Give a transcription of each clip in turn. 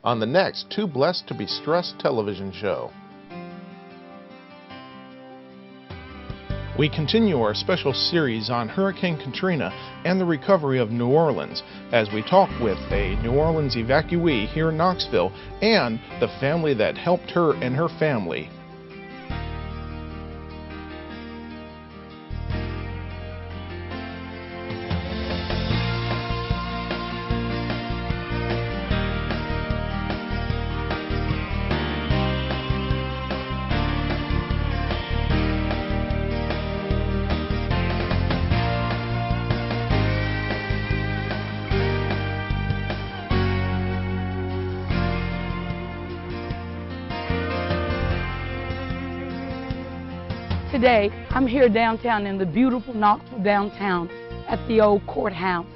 on the next Too Blessed to Be Stressed television show. We continue our special series on Hurricane Katrina and the recovery of New Orleans as we talk with a New Orleans evacuee here in Knoxville and the family that helped her and her family. Today, I'm here downtown in the beautiful Knoxville downtown at the old courthouse.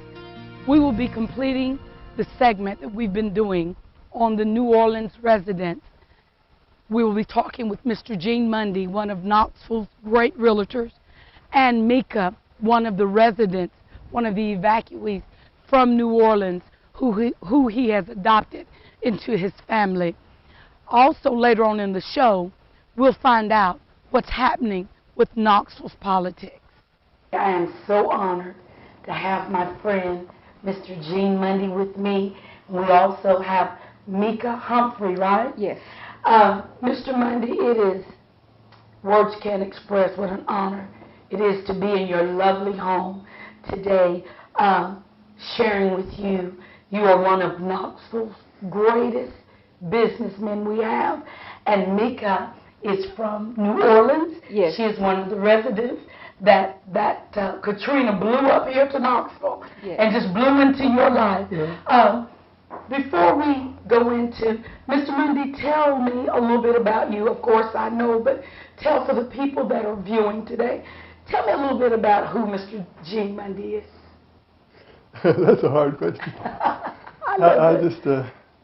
We will be completing the segment that we've been doing on the New Orleans residents. We will be talking with Mr. Gene Mundy, one of Knoxville's great realtors, and Mika, one of the residents, one of the evacuees from New Orleans, who he has adopted into his family. Also, later on in the show, we'll find out what's happening with Knoxville's politics. I am so honored to have my friend, Mr. Gene Mundy, with me. We also have Mika Humphrey, right? Yes. Mr. Mundy, it is, words can't express what an honor it is to be in your lovely home today, sharing with you. You are one of Knoxville's greatest businessmen we have, and Mika is from New Orleans. Yes. She is one of the residents that Katrina blew up here to Knoxville. Yes. And just blew into your life. Yeah. Before we go into, Mr. Mundy, tell me a little bit about you. Of course I know, but tell for the people that are viewing today, tell me a little bit about who Mr. Gene Mundy is. That's a hard question.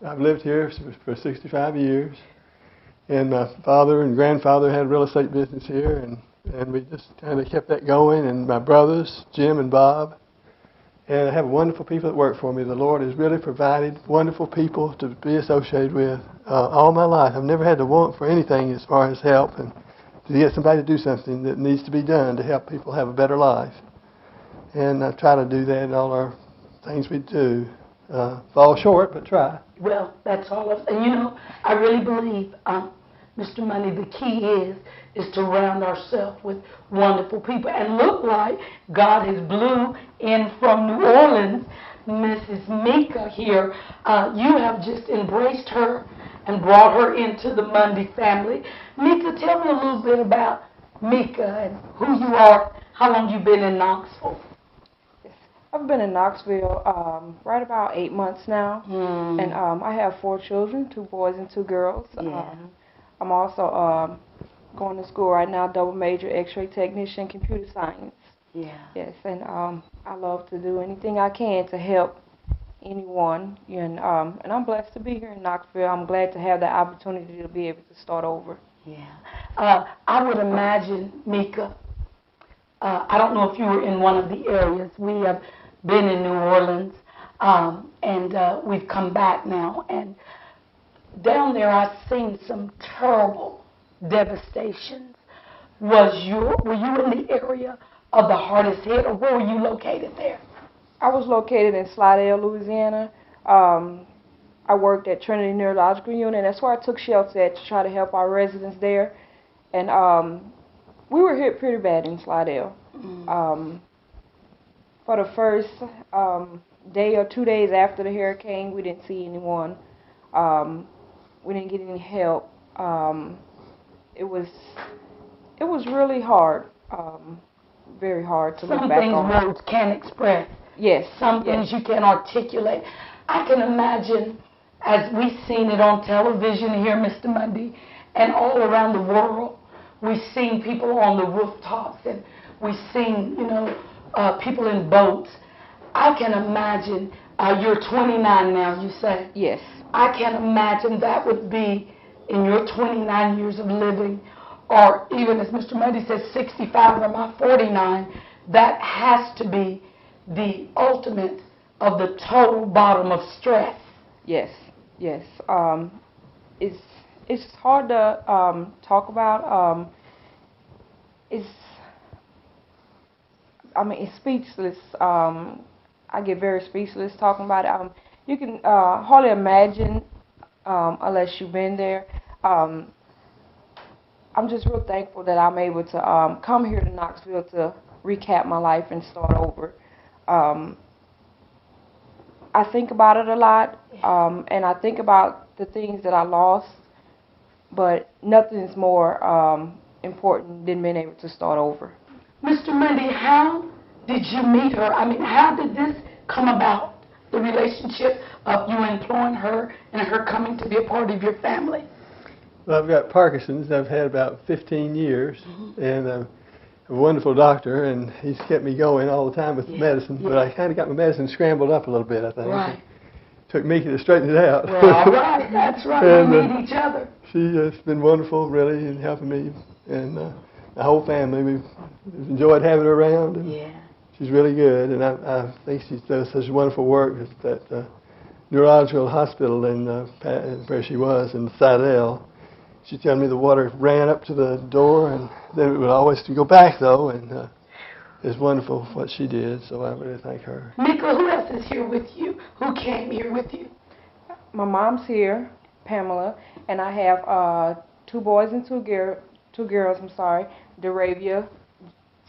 I've lived here for 65 years. And my father and grandfather had a real estate business here, and we just kind of kept that going, and my brothers, Jim and Bob. And I have wonderful people that work for me. The Lord has really provided wonderful people to be associated with all my life. I've never had to want for anything as far as help and to get somebody to do something that needs to be done to help people have a better life. And I try to do that in all our things we do. Fall short, but try. Well, that's all of, and you know, I really believe, Mr. Mundy, the key is to round ourselves with wonderful people. And look like God has blew in from New Orleans, Mrs. Mika here. You have just embraced her and brought her into the Mundy family. Mika, tell me a little bit about Mika and who you are, how long you've been in Knoxville. I've been in Knoxville right about 8 months now, and I have 4 children, 2 boys and 2 girls. Yeah. I'm also going to school right now, double major, X-ray technician, computer science. Yeah. Yes, and I love to do anything I can to help anyone, and I'm blessed to be here in Knoxville. I'm glad to have the opportunity to be able to start over. Yeah. I would imagine, Mika, I don't know if you were in one of the areas. We have been in New Orleans, and we've come back now. And down there, I've seen some terrible devastations. Were you in the area of the hardest hit, or where were you located there? I was located in Slidell, Louisiana. I worked at Trinity Neurological Unit. That's where I took shelter at to try to help our residents there. And we were hit pretty bad in Slidell. For the first day or 2 days after the hurricane, we didn't see anyone. We didn't get any help. It was really hard, very hard to look back on. Some things words can't express. Yes. Some things you can't articulate. I can imagine, as we've seen it on television here, Mr. Mundy, and all around the world, we've seen people on the rooftops, and we've seen, people in boats. I can imagine, you're 29 now, you say? Yes. I can imagine that would be, in your 29 years of living, or even as Mr. Mundy says, 65 or my 49, that has to be the ultimate of the total bottom of stress. Yes. Yes. It's hard to talk about. It's speechless. I get very speechless talking about it. You can hardly imagine unless you've been there. I'm just real thankful that I'm able to come here to Knoxville to recap my life and start over. I think about it a lot, and I think about the things that I lost, but nothing's more important than being able to start over. Mr. Mundy, how did you meet her? I mean, how did this come about, the relationship of you employing her and her coming to be a part of your family? Well, I've got Parkinson's. I've had about 15 years, and I'm a wonderful doctor, and he's kept me going all the time with medicine, but I kind of got my medicine scrambled up a little bit, I think. Right. It took Mika to straighten it out. Well, all right, that's right. And, we need each other. She has been wonderful, really, in helping me, and the whole family. We've enjoyed having her around, and she's really good, and I think she does such wonderful work at that neurological hospital in where she was, in Sidell. She told me the water ran up to the door, and then it would always go back, though, and it's wonderful what she did, so I really thank her. Mika, who else is here with you? Who came here with you? My mom's here, Pamela, and I have 2 boys and 2 girls, Deravia,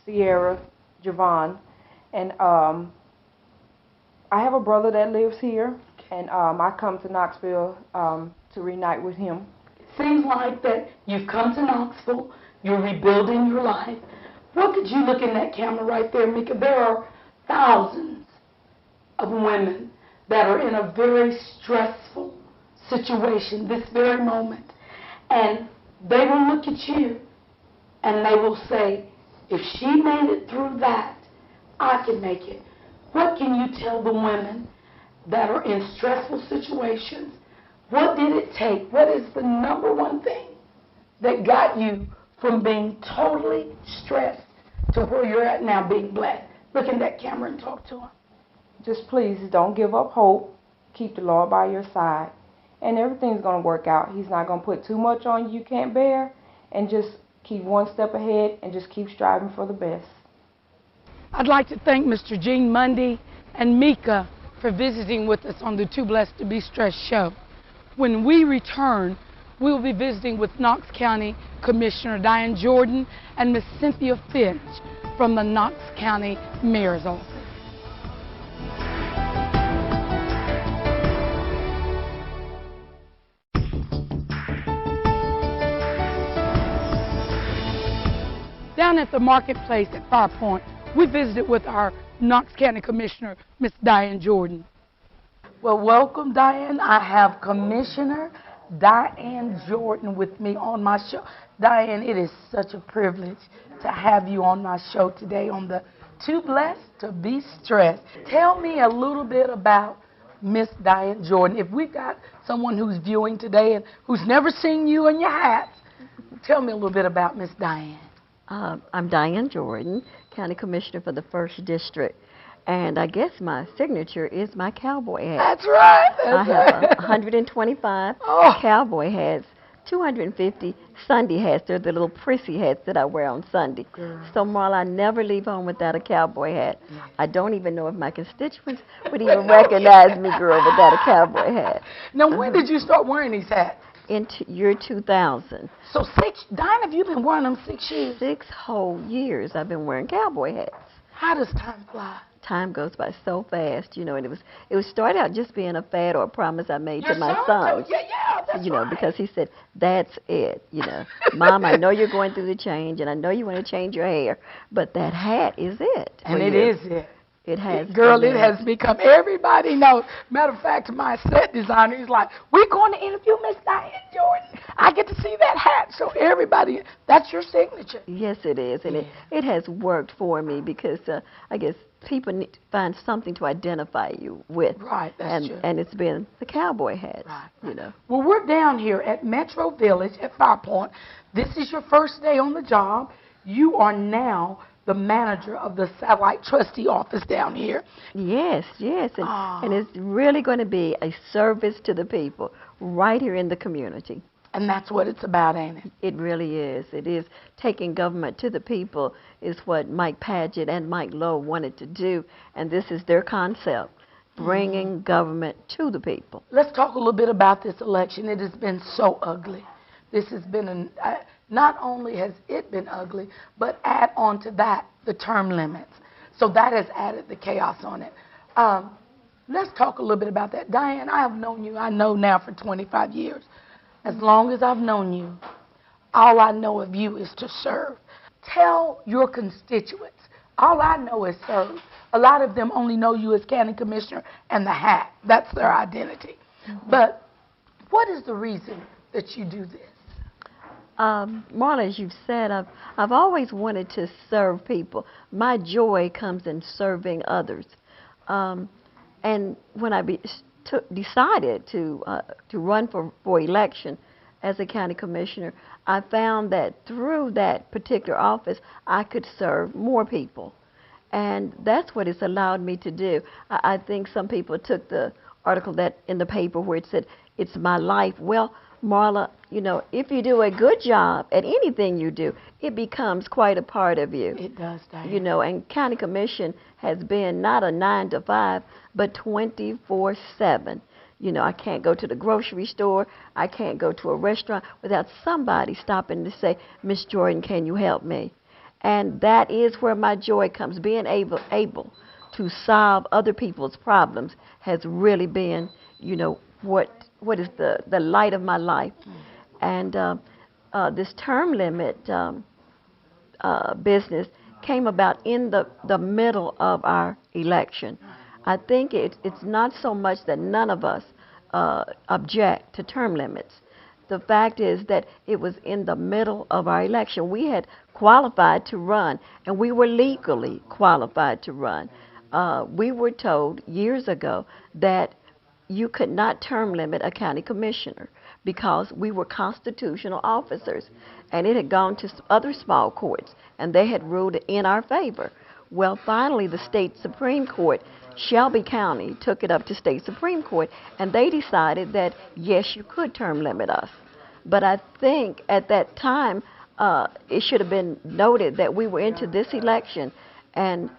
Sierra, Javon, and I have a brother that lives here, and I come to Knoxville to reunite with him. Seems like that you've come to Knoxville, you're rebuilding your life. What did you look in that camera right there, Mika? There are thousands of women that are in a very stressful situation this very moment. And they will look at you and they will say, if she made it through that, I can make it. What can you tell the women that are in stressful situations? What did it take? What is the number one thing that got you from being totally stressed to where you're at now, being blessed? Look in that camera and talk to them. Just please don't give up hope. Keep the Lord by your side. And everything's going to work out. He's not going to put too much on you can't bear. And just keep one step ahead and just keep striving for the best. I'd like to thank Mr. Gene Mundy and Mika for visiting with us on the Too Blessed to Be Stressed show. When we return, we'll be visiting with Knox County Commissioner Diane Jordan and Miss Cynthia Finch from the Knox County Mayor's Office. Down at the marketplace at Fire Point, we visited with our Knox County Commissioner, Miss Diane Jordan. Well, welcome, Diane. I have Commissioner Diane Jordan with me on my show. Diane, it is such a privilege to have you on my show today on the Too Blessed to Be Stressed. Tell me a little bit about Miss Diane Jordan. If we've got someone who's viewing today and who's never seen you in your hats, tell me a little bit about Miss Diane. I'm Diane Jordan, County Commissioner for the 1st District. And I guess my signature is my cowboy hat. That's right. I have 125 cowboy hats, 250 Sunday hats. They're the little prissy hats that I wear on Sunday. Girl. So, Marla, I never leave home without a cowboy hat. I don't even know if my constituents would even recognize me, girl, without a cowboy hat. Now, when did you start wearing these hats? In year 2000. So Diane, have you been wearing them 6 years? 6 whole years I've been wearing cowboy hats. How does time fly? Time goes by so fast, you know, and it was started out just being a fad or a promise I made to my son. That's you know, right. because he said, that's it, you know. Mom, I know you're going through the change, and I know you want to change your hair, but that hat is it. And it is it. It has. Girl, it has become, everybody knows. Matter of fact, my set designer, he's like, we're going to interview Miss Diane Jordan. I get to see that hat. So everybody, that's your signature. Yes, it is. And it has worked for me because I guess people need to find something to identify you with. Right, that's true. And it's been the cowboy hat, right. You know. Well, we're down here at Metro Village at Fire Point. This is your first day on the job. You are now the manager of the satellite trustee office down here. Yes, and it's really going to be a service to the people. right here in the community. And that's what it's about, ain't it? It really is. It is taking government to the people is what Mike Padgett and Mike Lowe wanted to do, and this is their concept, bringing government to the people. Let's talk a little bit about this election. It has been so ugly. This has been, not only has it been ugly, but add on to that the term limits. So that has added the chaos on it. Let's talk a little bit about that. Diane, I have known you, I know now for 25 years. As long as I've known you, all I know of you is to serve. Tell your constituents. All I know is serve. A lot of them only know you as county commissioner and the hat. That's their identity. But what is the reason that you do this? Marla, as you've said, I've always wanted to serve people. My joy comes in serving others. And when I decided to run for election as a county commissioner, I found that through that particular office, I could serve more people. And that's what it's allowed me to do. I think some people took the article that in the paper where it said, it's my life. Well, Marla, you know, if you do a good job at anything you do, it becomes quite a part of you. It does, Diane. You know, and county commission has been not a 9 to 5, but 24/7. You know, I can't go to the grocery store, I can't go to a restaurant without somebody stopping to say, Miss Jordan, can you help me? And that is where my joy comes. Being able to solve other people's problems has really been, you know, what is the light of my life. And this term limit business came about in the middle of our election. I think it's not so much that none of us object to term limits. The fact is that it was in the middle of our election. We had qualified to run, and we were legally qualified to run. We were told years ago that you could not term limit a county commissioner because we were constitutional officers, and it had gone to other small courts, and they had ruled in our favor. Well, finally, the state Supreme Court, Shelby County, took it up to state Supreme Court, and they decided that, yes, you could term limit us. But I think at that time, it should have been noted that we were into this election, and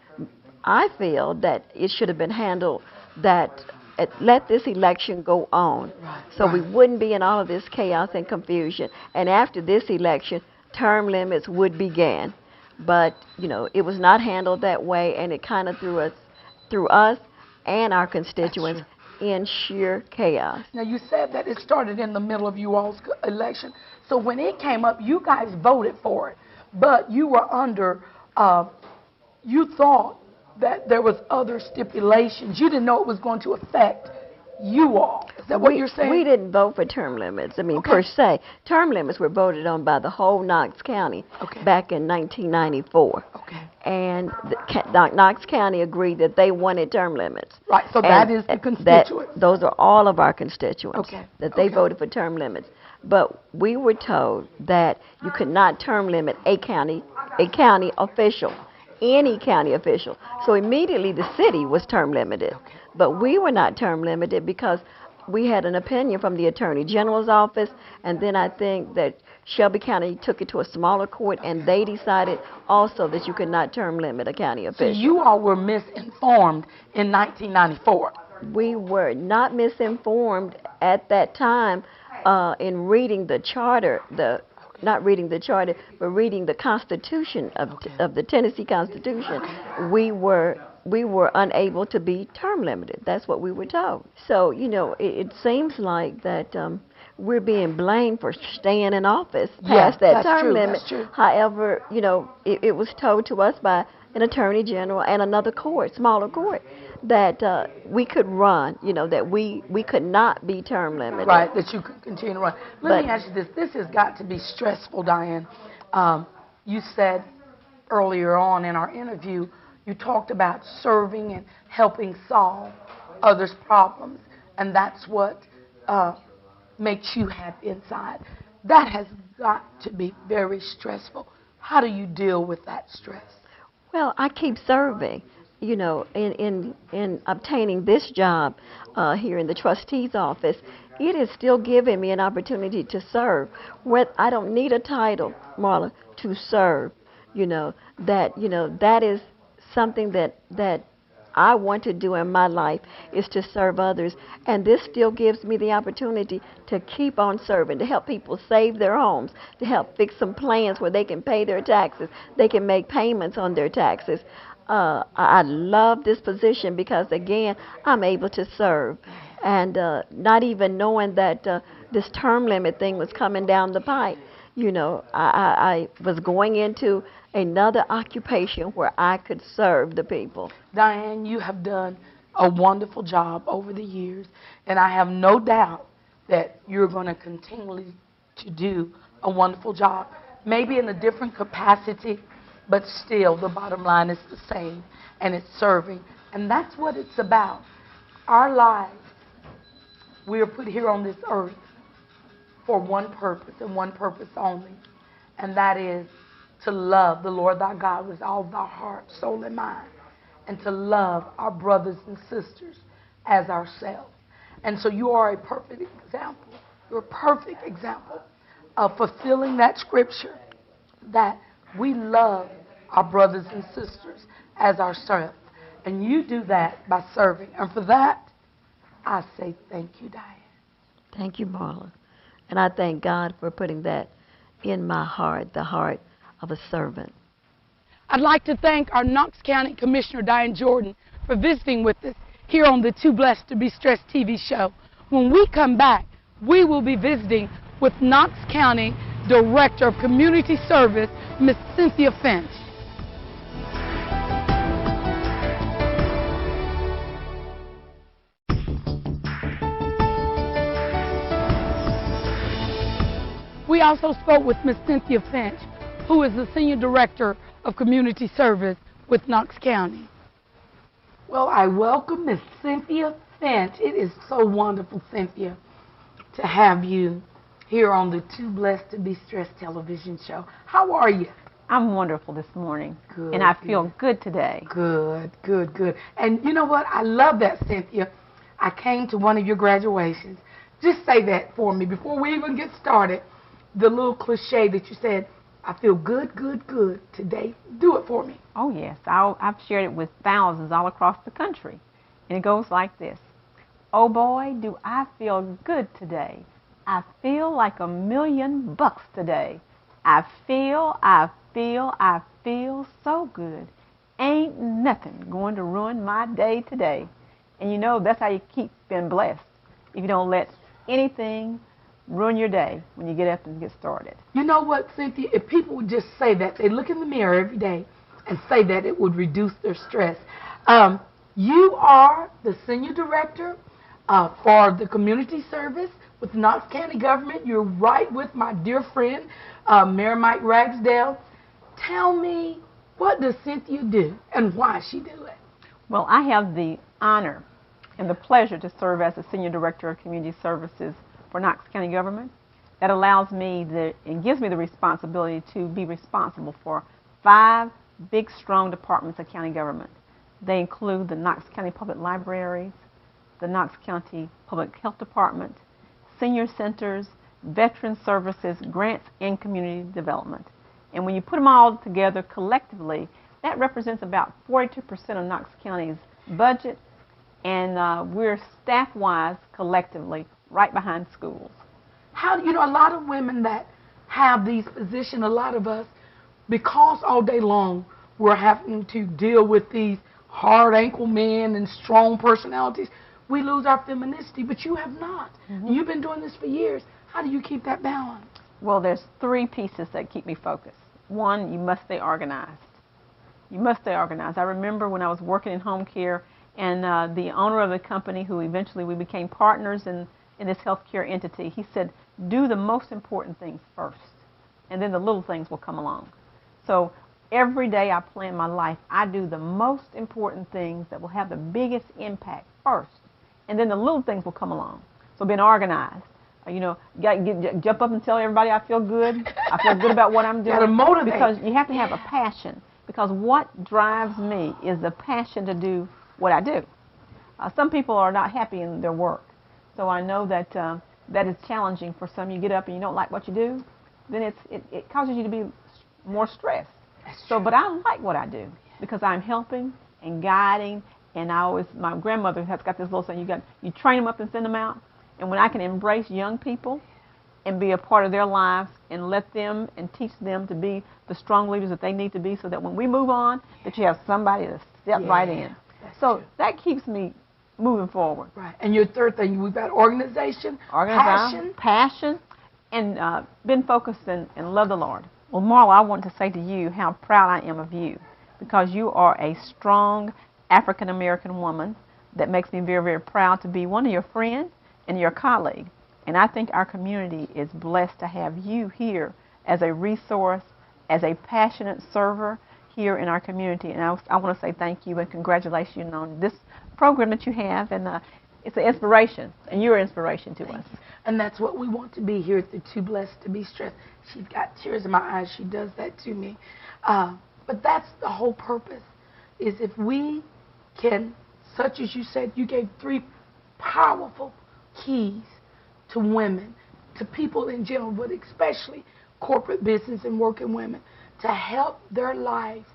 I feel that it should have been handled that let this election go on, so we wouldn't be in all of this chaos and confusion. And after this election, term limits would begin. But, you know, it was not handled that way, and it kind of threw us and our constituents in sheer chaos. Now, you said that it started in the middle of you all's election. So when it came up, you guys voted for it, but you were under, you thought that there was other stipulations. You didn't know it was going to affect you all. Is that what you're saying? We didn't vote for term limits. I mean, per se. Term limits were voted on by the whole Knox County back in 1994. And Knox County agreed that they wanted term limits. Right, so that is the constituents. Those are all of our constituents that they voted for term limits. But we were told that you could not term limit a county official. Any county official. So immediately the city was term limited. But we were not term limited because we had an opinion from the Attorney General's office, and then I think that Shelby County took it to a smaller court, and they decided also that you could not term limit a county official. So you all were misinformed in 1994. We were not misinformed at that time in reading the charter, not reading the charter, but reading the Constitution of the Tennessee Constitution. We were unable to be term limited. That's what we were told. So, you know, it seems like that we're being blamed for staying in office past that term limit. That's true. However, you know, it was told to us by an attorney general and another court, smaller court, that we could run, you know, that we could not be term limited. Right, that you could continue to run. Let me ask you this. This has got to be stressful, Diane. You said earlier on in our interview, you talked about serving and helping solve others' problems, and that's what makes you happy inside. That has got to be very stressful. How do you deal with that stress? Well, I keep serving. You know, in obtaining this job here in the trustee's office, it is still giving me an opportunity to serve. I don't need a title, Marla, to serve. That is something that I want to do in my life, is to serve others. And this still gives me the opportunity to keep on serving, to help people save their homes, to help fix some plans where they can pay their taxes, they can make payments on their taxes. I love this position because, again, I'm able to serve. And not even knowing that this term limit thing was coming down the pipe, I was going into another occupation where I could serve the people. Diane, you have done a wonderful job over the years, and I have no doubt that you're going to continually to do a wonderful job, maybe in a different capacity, but still the bottom line is the same, and it's serving. And that's what it's about. Our lives, we are put here on this earth for one purpose and one purpose only, and that is to love the Lord thy God with all thy heart, soul, and mind, and to love our brothers and sisters as ourselves. And so you are a perfect example. You're a perfect example of fulfilling that scripture that we love our brothers and sisters as ourselves. And you do that by serving. And for that, I say thank you, Diane. Thank you, Marla. And I thank God for putting that in my heart, the heart of a servant. I'd like to thank our Knox County Commissioner, Diane Jordan, for visiting with us here on the Too Blessed to Be Stressed TV show. When we come back, we will be visiting with Knox County Director of Community Service, Ms. Cynthia Finch. We also spoke with Ms. Cynthia Finch, who is the Senior Director of Community Service with Knox County. Well, I welcome Ms. Cynthia Finch. It is so wonderful, Cynthia, to have you here on the Too Blessed to Be Stressed television show. How are you? I'm wonderful this morning. Good. And I feel good today. Good, good, good. And you know what? I love that, Cynthia. I came to one of your graduations. Just say that for me before we even get started. The little cliche that you said, I feel good, good, good today. Do it for me. Oh, yes. I've shared it with thousands all across the country. And it goes like this. Oh, boy, do I feel good today. I feel like $1,000,000 today. I feel so good. Ain't nothing going to ruin my day today. And you know, that's how you keep being blessed. If you don't let anything ruin your day when you get up and get started. You know what, Cynthia? If people would just say that, they look in the mirror every day and say that, it would reduce their stress. You are the Senior Director for the Community Service with Knox County Government. You're right with my dear friend, Mayor Mike Ragsdale. Tell me, what does Cynthia do and why she do it? Well, I have the honor and the pleasure to serve as the Senior Director of Community Services for Knox County Government. That allows me and gives me the responsibility to be responsible for 5 big, strong departments of county government. They include the Knox County Public Libraries, the Knox County Public Health Department, senior centers, veteran services, grants, and community development. And when you put them all together collectively, that represents about 42% of Knox County's budget, and we're staff-wise collectively right behind schools. How, you know, a lot of women that have these positions, a lot of us, because all day long we're having to deal with these hard ankle men and strong personalities, we lose our femininity, but you have not. Mm-hmm. You've been doing this for years. How do you keep that balance? Well, there's 3 pieces that keep me focused. 1, you must stay organized. You must stay organized. I remember when I was working in home care, and the owner of the company, who eventually we became partners in this healthcare entity, he said, do the most important things first, and then the little things will come along. So every day I plan my life, I do the most important things that will have the biggest impact first, and then the little things will come along. So being organized. You know, jump up and tell everybody I feel good. I feel good about what I'm doing. Gotta motivate. Because you have to have a passion. Because what drives me is the passion to do what I do. Some people are not happy in their work. So I know that that is challenging for some. You get up and you don't like what you do, then it causes you to be more stressed. So, but I like what I do because I'm helping and guiding. And my grandmother has got this little saying: you train them up and send them out. And when I can embrace young people and be a part of their lives and let them and teach them to be the strong leaders that they need to be, so that when we move on, that you have somebody to step right in. So true. That keeps me moving forward. Right. And your third thing, we've got organization, passion, and been focused and love the Lord. Well, Marla, I want to say to you how proud I am of you, because you are a strong African-American woman that makes me very, very proud to be one of your friends and your colleague. And I think our community is blessed to have you here as a resource, as a passionate server here in our community. And I want to say thank you and congratulations on this program that you have. And it's an inspiration, and you're an inspiration to us. And that's what we want to be here at the Too Blessed to Be Stressed. She's got tears in my eyes. She does that to me. But that's the whole purpose, is if we can, such as you said, you gave 3 powerful keys to women, to people in general, but especially corporate business and working women, to help their lives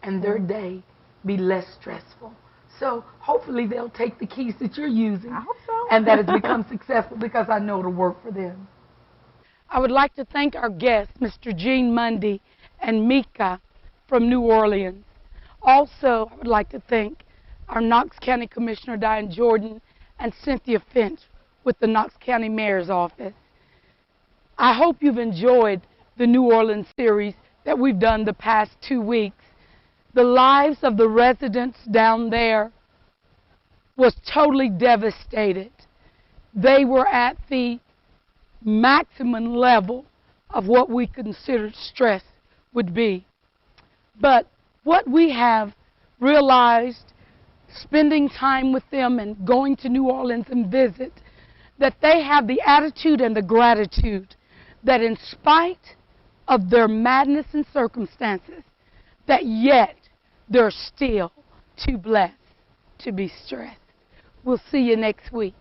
and their day be less stressful. So hopefully they'll take the keys that you're using. I hope so. And that it's become successful, because I know it'll work for them. I would like to thank our guests, Mr. Gene Mundy and Mika from New Orleans. Also, I would like to thank our Knox County Commissioner Diane Jordan and Cynthia Finch with the Knox County Mayor's Office. I hope you've enjoyed the New Orleans series that we've done the past 2 weeks. The lives of the residents down there was totally devastated. They were at the maximum level of what we considered stress would be. But what we have realized, spending time with them and going to New Orleans and visit, that they have the attitude and the gratitude that in spite of their madness and circumstances, that yet they're still too blessed to be stressed. We'll see you next week.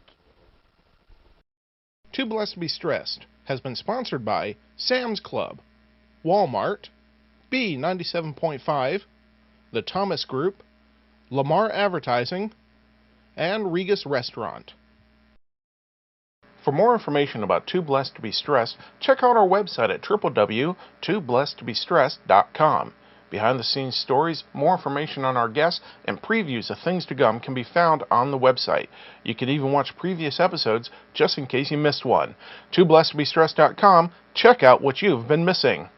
Too Blessed to Be Stressed has been sponsored by Sam's Club, Walmart, B97.5, the Thomas Group, Lamar Advertising, and Regus Restaurant. For more information about Too Blessed to Be Stressed, check out our website at www.tooblessedtobestressed.com. Behind-the-scenes stories, more information on our guests, and previews of things to come can be found on the website. You can even watch previous episodes just in case you missed one. TooBlessedToBestressed.com. Check out what you've been missing.